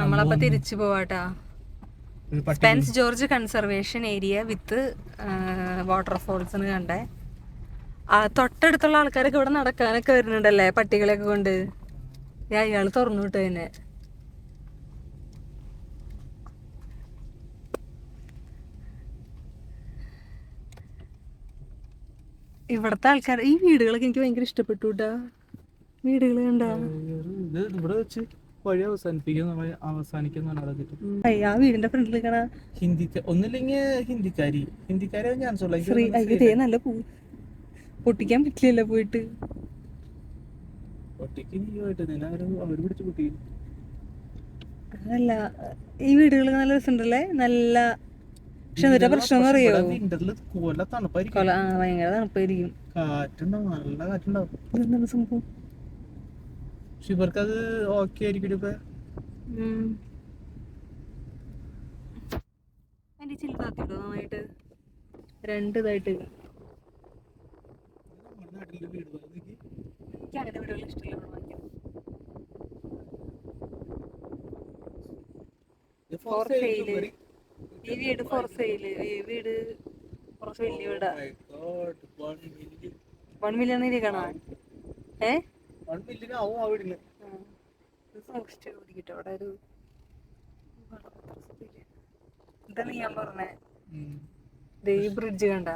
നമ്മളപ്പോ തിരിച്ചു പോവാട്ടാ. Spence's Gorge conservation area with waterfalls കണ്ടേ. തൊട്ടടുത്തുള്ള ആൾക്കാരൊക്കെ ഇവിടെ നടക്കാനൊക്കെ വരുന്നുണ്ടല്ലേ പട്ടികളെയൊക്കെ കൊണ്ട്. അയാള് തുറന്നു വിട്ടു തന്നെ. ഇവിടത്തെ ആൾക്കാർ ഈ വീടുകളൊക്കെ എനിക്ക് ഭയങ്കര ഇഷ്ടപ്പെട്ടു കേട്ടാ. വീടുകൾ കണ്ടാ ആ വീടിന്റെ ഫ്രണ്ടിൽ കാണാ ഹിന്ദിക്കാരെ നല്ല പൂ പൊട്ടിക്കാൻ പറ്റില്ലല്ലോ പോയിട്ട്. അതല്ല ഈ വീടുകളൊക്കെ നല്ല രസമുണ്ടല്ലേ. നല്ല പക്ഷെ എന്നിട്ട് പ്രശ്നം എന്ന് അറിയോ, ഭയങ്കര തണുപ്പായിരിക്കും. നല്ല കാറ്റുണ്ടാവും. ഇതെന്താണ് സംഭവം? പക്ഷെ ഇവർക്കത് ഓക്കെ ആയിരിക്കും. ഇപ്പൊ എന്റെ ചില്ലാത്തിട്ടോ നന്നായിട്ട് രണ്ടിതായിട്ട്. എനിക്ക് അങ്ങനെ വീടുകൾ ഇഷ്ടമില്ല. ഈ വീട് ഫോർ സെയില്. ഈ വീട് കുറച്ച് വലിയ വീടാ. 1 million കാണാ. സൂക്ഷിച്ചു കുടിക്കട്ടെ. അവിടെ ഒരു ഇതാണ് ഞാൻ പറഞ്ഞേ. ഈ ബ്രിഡ്ജ് കണ്ട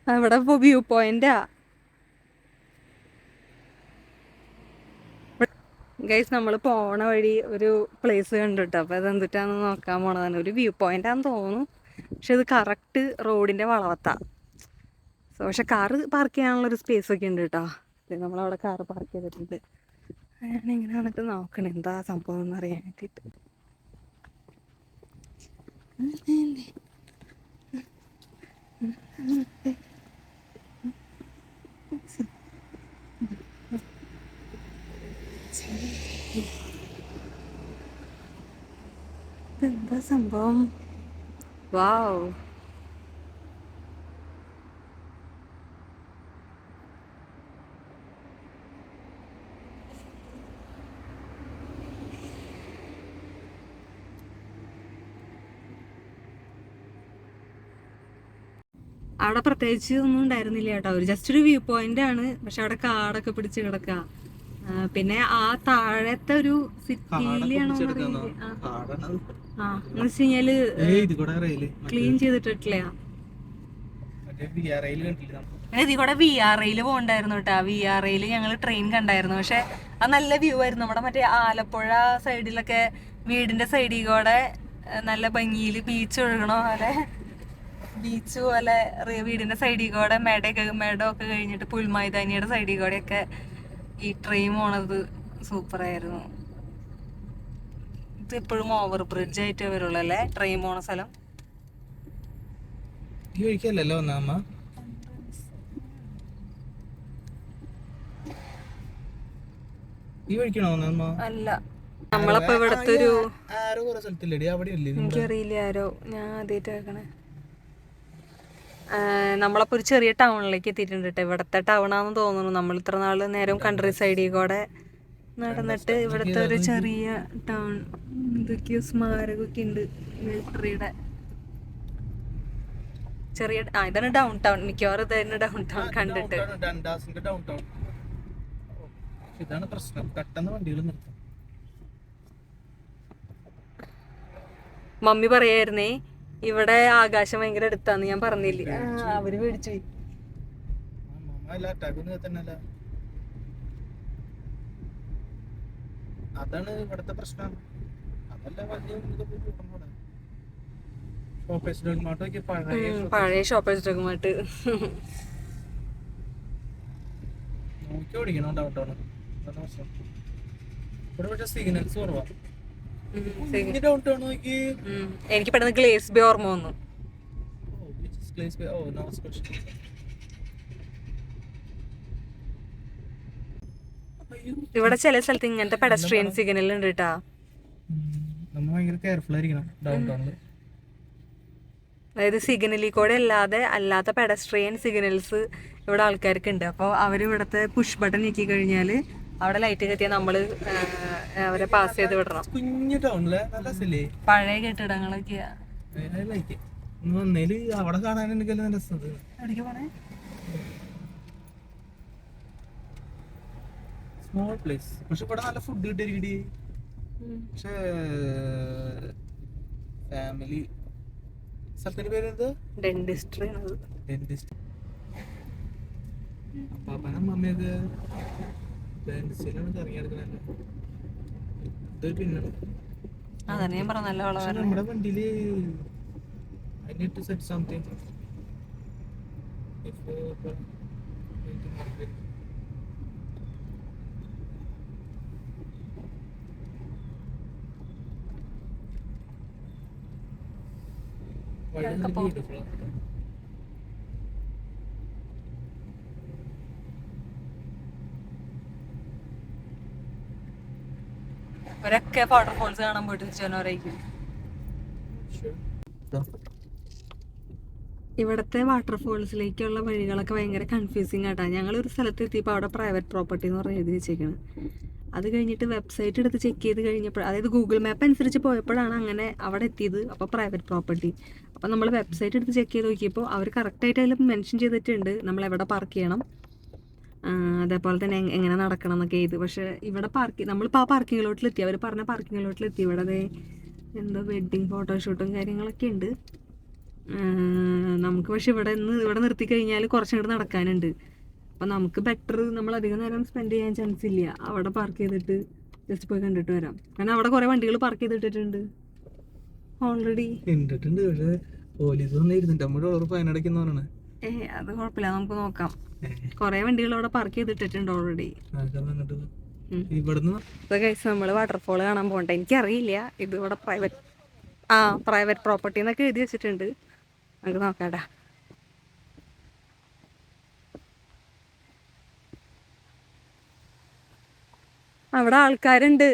അവിടെ വ്യൂ പോയിന്റാ ഗൈസ്. നമ്മൾ പോണ വഴി ഒരു പ്ലേസ് കണ്ടിട്ടോ. അപ്പൊ അത് എന്തിട്ടാന്ന് നോക്കാൻ പോണതാണ്. ഒരു വ്യൂ പോയിന്റാന്ന് തോന്നുന്നു. പക്ഷെ ഇത് കറക്റ്റ് റോഡിന്റെ വളവത്താ. പക്ഷെ കാറ് പാർക്ക് ചെയ്യാനുള്ള ഒരു സ്പേസ് ഒക്കെ ഉണ്ട് കേട്ടോ. നമ്മളവിടെ കാറ് പാർക്ക് ചെയ്തിട്ടുണ്ട്. ഞാനിങ്ങനെ വന്നിട്ട് നോക്കണേ എന്താ സംഭവം എന്ന് അറിയാൻ വേണ്ടിട്ട്. എന്താ സംഭവം? വാവ്. അവിടെ പ്രത്യേകിച്ച് ഒന്നും ഉണ്ടായിരുന്നില്ല കേട്ടോ. ജസ്റ്റ് ഒരു വ്യൂ പോയിന്റ് ആണ്. പക്ഷെ അവിടെ കാടൊക്കെ പിടിച്ച് കിടക്ക. പിന്നെ ആ താഴത്തെ ഒരു സിറ്റിയിലാണോ എന്ന് വെച്ച് കഴിഞ്ഞാല് ക്ലീൻ ചെയ്തിട്ടില്ല. ഇതിൽ കൂടെ VRAയിൽ പോകണ്ടായിരുന്നു കേട്ടോ. VRAയിൽ ഞങ്ങൾ ട്രെയിൻ കണ്ടായിരുന്നു. പക്ഷെ അത് നല്ല വ്യൂ ആയിരുന്നു. നമ്മുടെ മറ്റേ ആലപ്പുഴ സൈഡിലൊക്കെ വീടിന്റെ സൈഡിൽ കൂടെ നല്ല ഭംഗിയിൽ ബീച്ച് ഒഴുകണ പോലെ, ബീച്ച് പോലെ വീടിന്റെ സൈഡിൽ കൂടെ മെടൊക്കെ കഴിഞ്ഞിട്ട് പുൽമൈതാനിയുടെ സൈഡിൽ കൂടെ ഒക്കെ ഈ ട്രെയിൻ പോണത് സൂപ്പറായിരുന്നു. ഇത് എപ്പോഴും ഓവർ ബ്രിഡ്ജ് ആയിട്ടേ വരുള്ളൂ അല്ലേ ട്രെയിൻ പോണ സ്ഥലം. അല്ല, നമ്മളപ്പോ ഇവിടത്തെ ഒരു എനിക്കറിയില്ല ആരോ, ഞാൻ ആദ്യമായിട്ട് കേൾക്കണേ. നമ്മളപ്പോ ഒരു ചെറിയ ടൗണിലേക്ക് എത്തിയിട്ടുണ്ട് കേട്ടോ. ഇവിടത്തെ ടൗണാന്ന് തോന്നുന്നു. നമ്മൾ ഇത്ര നാള് നേരം കൺട്രി സൈഡിൽ കൂടെ നടന്നിട്ട് ഇവിടുത്തെ ഒരു ചെറിയ ടൗൺ. എന്തൊക്കെയോ സ്മാരകമൊക്കെ ഉണ്ട് മിലിറ്ററിയുടെ. ചെറിയ ഇതാണ് ഡൗൺ ടൗൺ. മിക്കവാറും ഇതായിരുന്നു ഡൗൺ ടൗൺ കണ്ടിട്ട്. ഇതാണ് പ്രശ്നം, പെട്ടെന്ന് വണ്ടികൾ നിർത്തും. മമ്മി പറയായിരുന്നേ ഇവിടെ ആകാശം ഭയങ്കര അടുത്താന്ന്. ഞാൻ പറഞ്ഞില്ലേ, അവര് പേടിച്ചു പോയി. അതാണ് ഇവിടുത്തെ പ്രശ്നം. അതല്ല പഴയ ഷോപ്പേഴ്സ് ഡോഗ്മാർട്ട് നോക്കി ഓടിക്കണം ഡൗൺ ടൗൺ. ഇവിടെ സിഗ്നൽസ് കുറവാ. എനിക്ക് പെട്ടെന്ന് ഗ്ലേസ് ബേ ഓർമ്മ വന്നു. ഇവിടെ ചില സ്ഥലത്ത് ഇങ്ങനത്തെ പെഡസ്ട്രിയൻ സിഗ്നൽ ഉണ്ട് കേട്ടാ. ഭയങ്കര കെയർഫുൾ ആയിരിക്കണം ഡൗൺ ടൗണിൽ. അതായത് സിഗ്നലിൽ കൂടെ അല്ലാത്ത പെഡസ്ട്രിയൻ സിഗ്നൽസ് ഇവിടെ ആൾക്കാർക്ക് ഉണ്ട്. അപ്പോൾ അവർ ഇവിടുത്തെ പുഷ് ബട്ടൺ ഞെക്കി കഴിഞ്ഞാൽ അവിടെ ലൈറ്റ് കത്തിയാൽ നമ്മൾ അവരെ പാസ് ചെയ്ത് വിടണം. കുഞ്ഞു ടൗണിലെ നല്ല രസല്ലേ, പഴയ കെട്ടിടങ്ങളൊക്കെയാ. വന്നേല് അവിടെ കാണാൻ എനിക്കല്ല നല്ല രസം. എവിടേക്ക് പോണേ? സ്മോൾ പ്ലേസ്, പക്ഷെ ഇവിടെ നല്ല ഫുഡ് കിട്ടിയിരിക്കടി. പക്ഷേ ഫാമിലി സ്ഥലത്തിന്റെ പേരെന്ത്? ഡെന്റിസ്ട്രി. ഡെന്റിസ്റ്റ്. അപ്പാപ്പനും മമ്മിയൊക്കെ ഡെന്റിസ്റ്റിലാണ് കറങ്ങിയെടുക്കണല്ലോ. ഇതൊരു പിന്നെ അതന്നെ ഞാൻ പറഞ്ഞ നല്ല പക്ഷെ നമ്മുടെ വണ്ടിയില് I need to set something. Beautiful. അവരൊക്കെ വാട്ടർഫോൾസ് കാണാൻ പോയിട്ട് തിരിച്ചവരായിരിക്കും. ഇവിടുത്തെ വാട്ടർഫോൾസിലേക്കുള്ള വഴികളൊക്കെ ഭയങ്കര കൺഫ്യൂസിങ് ആട്ടാ. ഞങ്ങളൊരു സ്ഥലത്ത് എത്തിയപ്പോൾ അവിടെ പ്രൈവറ്റ് പ്രോപ്പർട്ടി എന്ന് പറഞ്ഞ് എഴുതി വെച്ചേക്കണം. അത് കഴിഞ്ഞിട്ട് വെബ്സൈറ്റ് എടുത്ത് ചെക്ക് ചെയ്ത് കഴിഞ്ഞപ്പോൾ, അതായത് ഗൂഗിൾ മാപ്പ് അനുസരിച്ച് പോയപ്പോഴാണ് അങ്ങനെ അവിടെ എത്തിയത്. അപ്പോൾ പ്രൈവറ്റ് പ്രോപ്പർട്ടി. അപ്പോൾ നമ്മൾ വെബ്സൈറ്റ് എടുത്ത് ചെക്ക് ചെയ്ത് നോക്കിയപ്പോൾ അവർ കറക്റ്റായിട്ട് അതിൽ മെൻഷൻ ചെയ്തിട്ടുണ്ട് നമ്മൾ എവിടെ പാർക്ക് ചെയ്യണം, അതേപോലെ തന്നെ എങ്ങനെ നടക്കണം എന്നൊക്കെ ചെയ്ത്. പക്ഷേ ഇവിടെ നമ്മളിപ്പോൾ ആ പാർക്കിംഗ് ലോട്ടിലെത്തി, അവർ പറഞ്ഞ പാർക്കിംഗ് ലോട്ടിലെത്തി. ഇവിടെ അതേ എന്തോ വെഡ്ഡിങ് ഫോട്ടോഷൂട്ടും കാര്യങ്ങളൊക്കെ ഉണ്ട് നമുക്ക്. പക്ഷെ ഇവിടെ നിർത്തി കഴിഞ്ഞാൽ കുറച്ചുകൂടെ നടക്കാനുണ്ട്. അപ്പം നമുക്ക് ബെറ്റർ, നമ്മൾ അധികം നേരം സ്പെൻഡ് ചെയ്യാൻ ചാൻസ് ഇല്ല. അവിടെ പാർക്ക് ചെയ്തിട്ട് ജസ്റ്റ് പോയി കണ്ടിട്ട് വരാം. കാരണം അവിടെ കുറേ വണ്ടികൾ പാർക്ക് ചെയ്തിട്ടിട്ടുണ്ട് ഓൾറെഡി. പക്ഷേ പോലീസ് വന്നിരുന്നുണ്ട്, നമ്മുടെ ഫൈൻ അടയ്ക്കുന്ന പറയണേ. അത് കുഴപ്പമില്ല, നമുക്ക് നോക്കാം. കുറേ വണ്ടികൾ അവിടെ പാർക്ക് ചെയ്തിട്ടിട്ടുണ്ട് ഓൾറെഡി. നമ്മൾ വാട്ടർഫോൾ കാണാൻ പോകണ്ട, എനിക്കറിയില്ല. ഇത് ഇവിടെ പ്രൈവറ്റ് പ്രോപ്പർട്ടി എന്നൊക്കെ എഴുതി വെച്ചിട്ടുണ്ട്. നമുക്ക് നോക്കാട്ടാ. അവിടെ ആൾക്കാരുണ്ട്.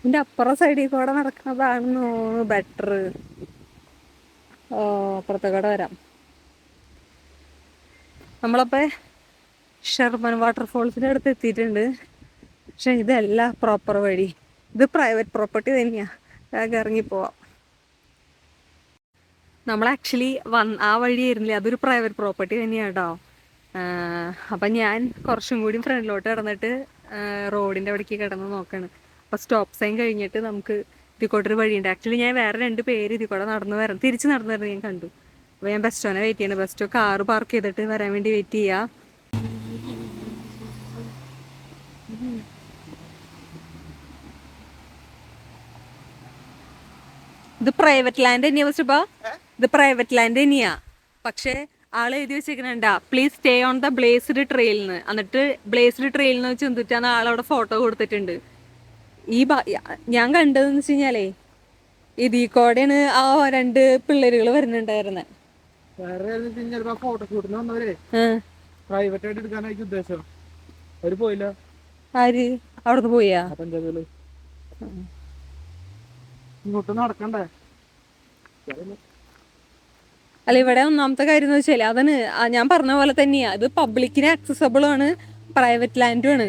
ഇതിന്റെ അപ്പുറം സൈഡിൽ കൂടെ നടക്കുന്നതാണെന്ന് ബെറ്റർ. അപ്പുറത്തേക്കൂടെ വരാം. നമ്മളപ്പോൾ ഷെർമൻ വാട്ടർഫോൾസിൻ്റെ അടുത്ത് എത്തിയിട്ടുണ്ട്. പക്ഷെ ഇതല്ല പ്രോപ്പർ വഴി, ഇത് പ്രൈവറ്റ് പ്രോപ്പർട്ടി തന്നെയാണ്. വേഗം ഇറങ്ങിപ്പോവാം. നമ്മൾ ആക്ച്വലി ആ വഴിയായിരുന്നില്ല, അതൊരു പ്രൈവറ്റ് പ്രോപ്പർട്ടി തന്നെയാണ് കേട്ടോ. അപ്പം ഞാൻ കുറച്ചും കൂടി ഫ്രണ്ടിലോട്ട് കിടന്നിട്ട് റോഡിൻ്റെ അവിടേക്ക് കിടന്ന് നോക്കണം. അപ്പോൾ സ്റ്റോപ്പ് സൈൻ കഴിഞ്ഞിട്ട് നമുക്ക് ഇതിക്കോട്ടൊരു വഴിയുണ്ട്. ആക്ച്വലി ഞാൻ വേറെ 2 പേര് ഇതിക്കൂടെ തിരിച്ച് നടന്നു വരുന്നത് ഞാൻ കണ്ടു. അപ്പോൾ ഞാൻ ബെസ്റ്റോനെ വെയിറ്റ് ചെയ്യണം. ബെസ്റ്റോ കാറ് പാർക്ക് ചെയ്തിട്ട് വരാൻ വേണ്ടി വെയിറ്റ് ചെയ്യാം. ഇത് പ്രൈവറ്റ് ലാൻഡ് തന്നെയാ ബെസ്റ്റോ? ഇത് പ്രൈവറ്റ് ലാൻഡ് തന്നെയാ. പക്ഷേ ആള് എഴുതി വെച്ചേക്കണണ്ട, പ്ലീസ് സ്റ്റേ ഓൺ ദ ബ്ലേസ്ഡ് ട്രെയിലിന്ന്. എന്നിട്ട് ബ്ലേസ്ഡ് ട്രെയിലിന്ന് വെച്ച് എന്തിട്ടാണ് ആളവിടെ ഫോട്ടോ കൊടുത്തിട്ടുണ്ട്. ഞാൻ കണ്ടതെന്ന് വെച്ച് കഴിഞ്ഞാലേ ഇതിൽ കൂടെയാണ് ആ 2 പിള്ളേരുകൾ വരുന്നുണ്ടായിരുന്നത്. ആര് അവിടുന്ന് പോയാ? ഇങ്ങോട്ട് നടക്കണ്ടേ? അല്ല, ഇവിടെ ഒന്നാമത്തെ കാര്യം എന്ന് വെച്ചാല് അതാണ് ഞാൻ പറഞ്ഞ പോലെ തന്നെയാ. ഇത് പബ്ലിക്കിന് ആക്സസബിൾ ആണ്, പ്രൈവറ്റ് ലാൻഡും ആണ്.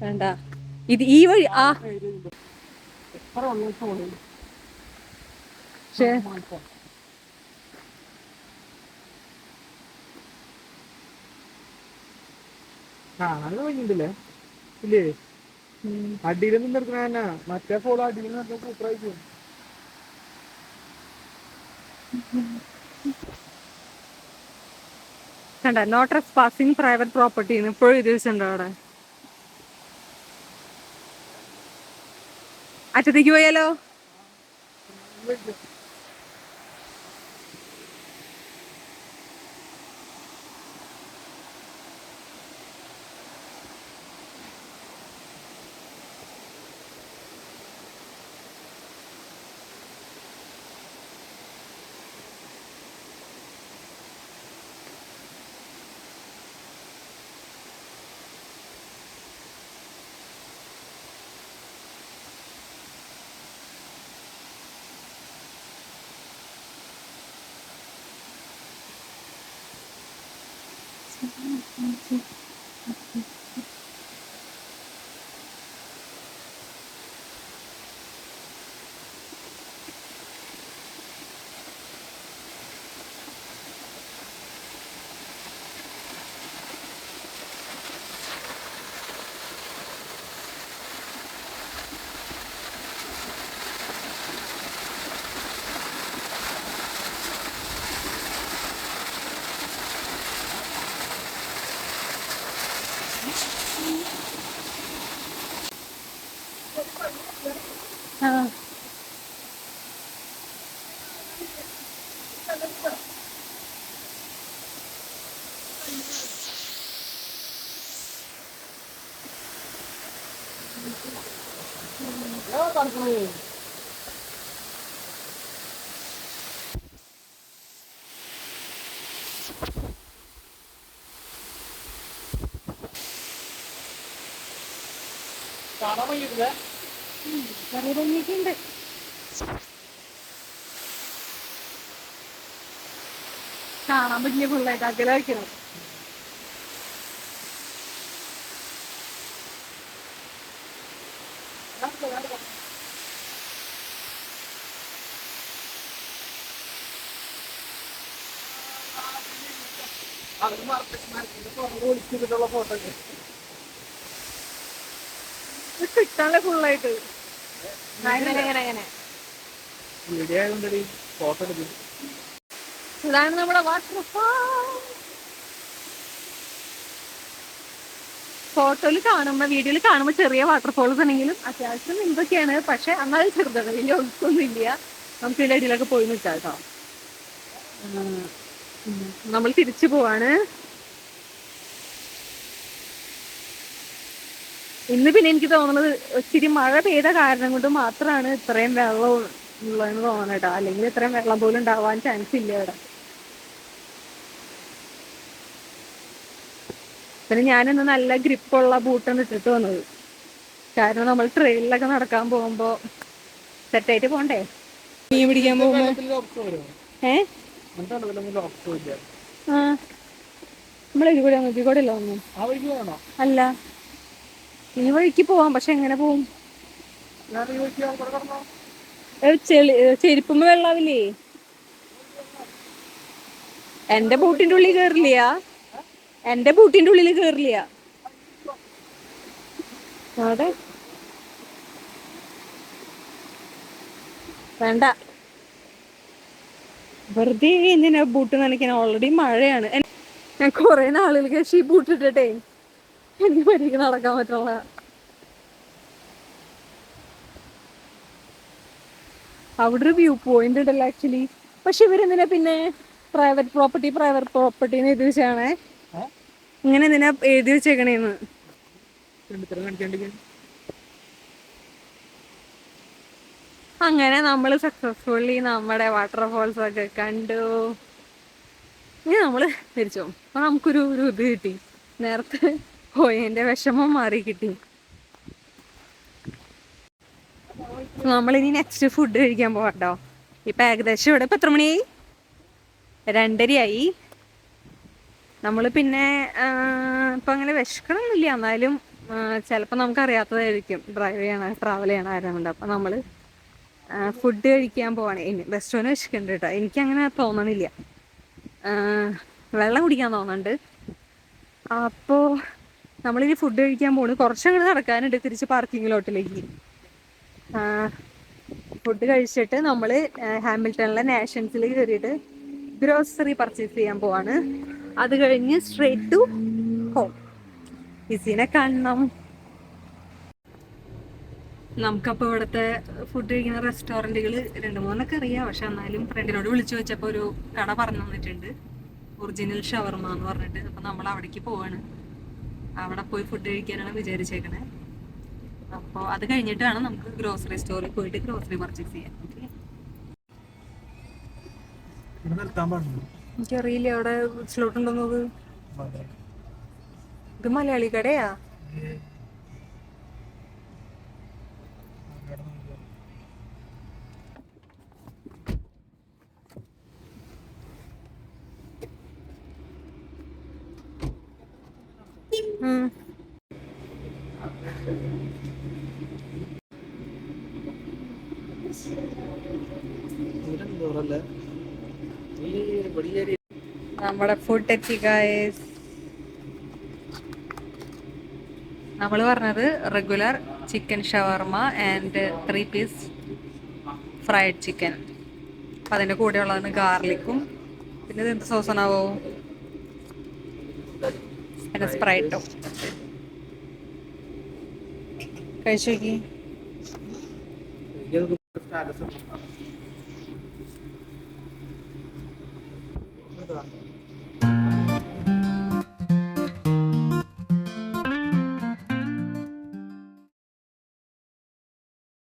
വേണ്ട, ഇത് ഈ വഴി കാണാനില്ലേ ഇല്ലേ? അടിയിൽ നിന്ന് എടുക്കണ മറ്റേ ഫോളോ അടിയിൽ നിന്ന് സൂപ്പറായിരിക്കും. കണ്ട, നോട്ട് ട്രെസ്പാസിംഗ് പ്രൈവറ്റ് പ്രോപ്പർട്ടി ഇപ്പോഴും ഇത് വെച്ചിട്ടുണ്ടോ അവിടെ? അറ്റത്തേക്ക് പോയാലോ? ആ കാണാൻ വയ്യിട്ടില്ല. ചെറിയ ഭംഗിയൊക്കെ ഉണ്ട്. കാണാൻ പറ്റിയ ഫുള്ളായിട്ട് അകലെ വയ്ക്കണം. അവര് ഒളിച്ചിട്ടുള്ള ഫോട്ടോ ഒക്കെ കിട്ടാനുള്ള ഫുള്ളായിട്ട് എങ്ങനെ വീഡിയോ ആയതുകൊണ്ടൊരു ഫോട്ടോ എടുക്കും. ഇതാണ് നമ്മുടെ വാട്ടർഫാൾ. ഫോട്ടോയിൽ കാണുമ്പോ വീഡിയോയിൽ കാണുമ്പോ ചെറിയ വാട്ടർഫോൾസ് ആണെങ്കിലും അത്യാവശ്യം എന്തൊക്കെയാണ്, പക്ഷെ എന്നാലും ചെറുതാണ്, വലിയ ഒഴുക്കൊന്നും ഇല്ല. നമുക്ക് ഇതിന്റെ അടിയിലൊക്കെ പോയി നിൽക്കാം കേട്ടോ. നമ്മൾ തിരിച്ചു പോവാണ്. ഇന്ന് പിന്നെ എനിക്ക് തോന്നുന്നത് ഒത്തിരി മഴ പെയ്ത കാരണം കൊണ്ട് മാത്രമാണ് ഇത്രയും വെള്ളം ഉള്ളതെന്ന് തോന്നണം കേട്ടോ. അല്ലെങ്കിൽ ഇത്രയും വെള്ളം പോലും ഉണ്ടാവാൻ ചാൻസ് ഇല്ല ഇവിടെ. പിന്നെ ഞാനിന്ന് നല്ല ഗ്രിപ്പുള്ള ബൂട്ടാണ് ഇട്ടിട്ട് വന്നത്. കാരണം നമ്മൾ ട്രെയിനിലൊക്കെ നടക്കാൻ പോകുമ്പോ സെറ്റായിട്ട് പോണ്ടേ. മീൻ പിടിക്കാൻ പോകുമ്പോ ആ നമ്മളെ കൂടെ നോക്കിക്കൂടെ ഇല്ല ഒന്നും. അല്ല ഈ വഴിക്ക് പോവാം, പക്ഷെ എങ്ങനെ പോവും? ചെരുപ്പുമ്പോ വെള്ളാവില്ലേ? എന്റെ ബൂട്ടിന്റെ ഉള്ളിൽ കേറില്ല, എന്റെ ബൂട്ടിന്റെ ഉള്ളിൽ കേറില്ല. അതെ വേണ്ട, വെറുതെ എന്തിനാ ബൂട്ട് നനയ്ക്കാൻ? ഓൾറെഡി മഴയാണ്. ഞാൻ കൊറേ നാളുകൾക്ക് ശേഷം ഈ ബൂട്ട് ഇട്ടിട്ടേ എനിക്ക് പരിക്ക് നടക്കാൻ പറ്റുള്ള. അവിടെ ഒരു വ്യൂ പോയിന്റ് ഉണ്ടല്ലോ ആക്ച്വലി. പക്ഷെ ഇവരെന്തിനാ പിന്നെ പ്രൈവറ്റ് പ്രോപ്പർട്ടി എന്ന് എഴുതി വെച്ചാണേ? ഇങ്ങനെ എന്തിനാ എഴുതി വെച്ചേക്കണേന്ന്? അങ്ങനെ നമ്മൾ സക്സസ്ഫുള്ളി നമ്മുടെ വാട്ടർഫോൾസ് ഒക്കെ കണ്ടു. ഇനി നമ്മള് തിരിച്ചു. അപ്പൊ നമുക്കൊരു ഇത് കിട്ടി, നേരത്തെ പോയതിന്റെ വിഷമം മാറി കിട്ടി. നമ്മളിനി നെക്സ്റ്റ് ഫുഡ് കഴിക്കാൻ പോവാട്ടോ. ഇപ്പൊ ഏകദേശം ഇവിടെ ഇപ്പൊ എത്ര മണിയായി? 2:30 നമ്മള് പിന്നെ ഇപ്പൊ അങ്ങനെ വിശക്കണമൊന്നുമില്ല, എന്നാലും ചിലപ്പോൾ നമുക്കറിയാത്തതായിരിക്കും ട്രാവൽ ചെയ്യണ ആരാന്നുണ്ട്. അപ്പൊ നമ്മള് ഫുഡ് കഴിക്കാൻ പോവാണ്. റെസ്റ്റോറൻറ്റ് വിശക്കുന്നുണ്ട് കേട്ടോ. എനിക്കങ്ങനെ തോന്നണില്ല, വെള്ളം കുടിക്കാൻ തോന്നുന്നുണ്ട്. അപ്പോ നമ്മളിനി ഫുഡ് കഴിക്കാൻ പോണ്. കുറച്ചങ്ങോട്ട് നടക്കാനുണ്ട് തിരിച്ച് പാർക്കിംഗ് ലോട്ടിലേക്ക്. ഫുഡ് കഴിച്ചിട്ട് നമ്മൾ ഹാമിൽട്ടണിലെ നാഷൻസിൽ കയറിയിട്ട് ഗ്രോസറി പർച്ചേസ് ചെയ്യാൻ പോവാണ്. അത് കഴിഞ്ഞ് സ്ട്രേറ്റ് ടു ഹോം. ഇസിനെ കാണണം. നമുക്കപ്പോൾ ഇവിടുത്തെ ഫുഡ് കഴിക്കുന്ന റെസ്റ്റോറൻറ്റുകൾ 2-3 അറിയാം, പക്ഷെ എന്നാലും ഫ്രണ്ടിനോട് വിളിച്ചു വെച്ചപ്പോൾ ഒരു കട പറഞ്ഞു തന്നിട്ടുണ്ട്, ഒറിജിനൽ ഷവർമ എന്ന് പറഞ്ഞിട്ട്. അപ്പം നമ്മൾ അവിടേക്ക് പോവാണ്. അവിടെ പോയി ഫുഡ് കഴിക്കാനാണ് വിചാരിച്ചേക്കണേ. അപ്പോൾ അത് കഴിഞ്ഞിട്ട് വേണം നമുക്ക് ഗ്രോസറി സ്റ്റോറിൽ പോയിട്ട് ഗ്രോസറി പർച്ചേസ് ചെയ്യാൻ. എനിക്കറിയില്ല അവിടെ സ്ലോട്ടുണ്ടോന്നത്. ഇത് മലയാളി കടയാ? ഉം. നമ്മുടെ ഫുഡ് എത്തി ഗൈസ്. നമ്മൾ പറഞ്ഞത് regular chicken shawarma and 3 piece fried chicken. അപ്പം അതിൻ്റെ കൂടെയുള്ളതാണ് ഗാർലിക്കും. പിന്നെ ഇത് എന്ത് സോസാണാവോ? പിന്നെ സ്പ്രൈറ്റും. കഴിച്ചു നോക്കി. സ്റ്റാറ്റസ്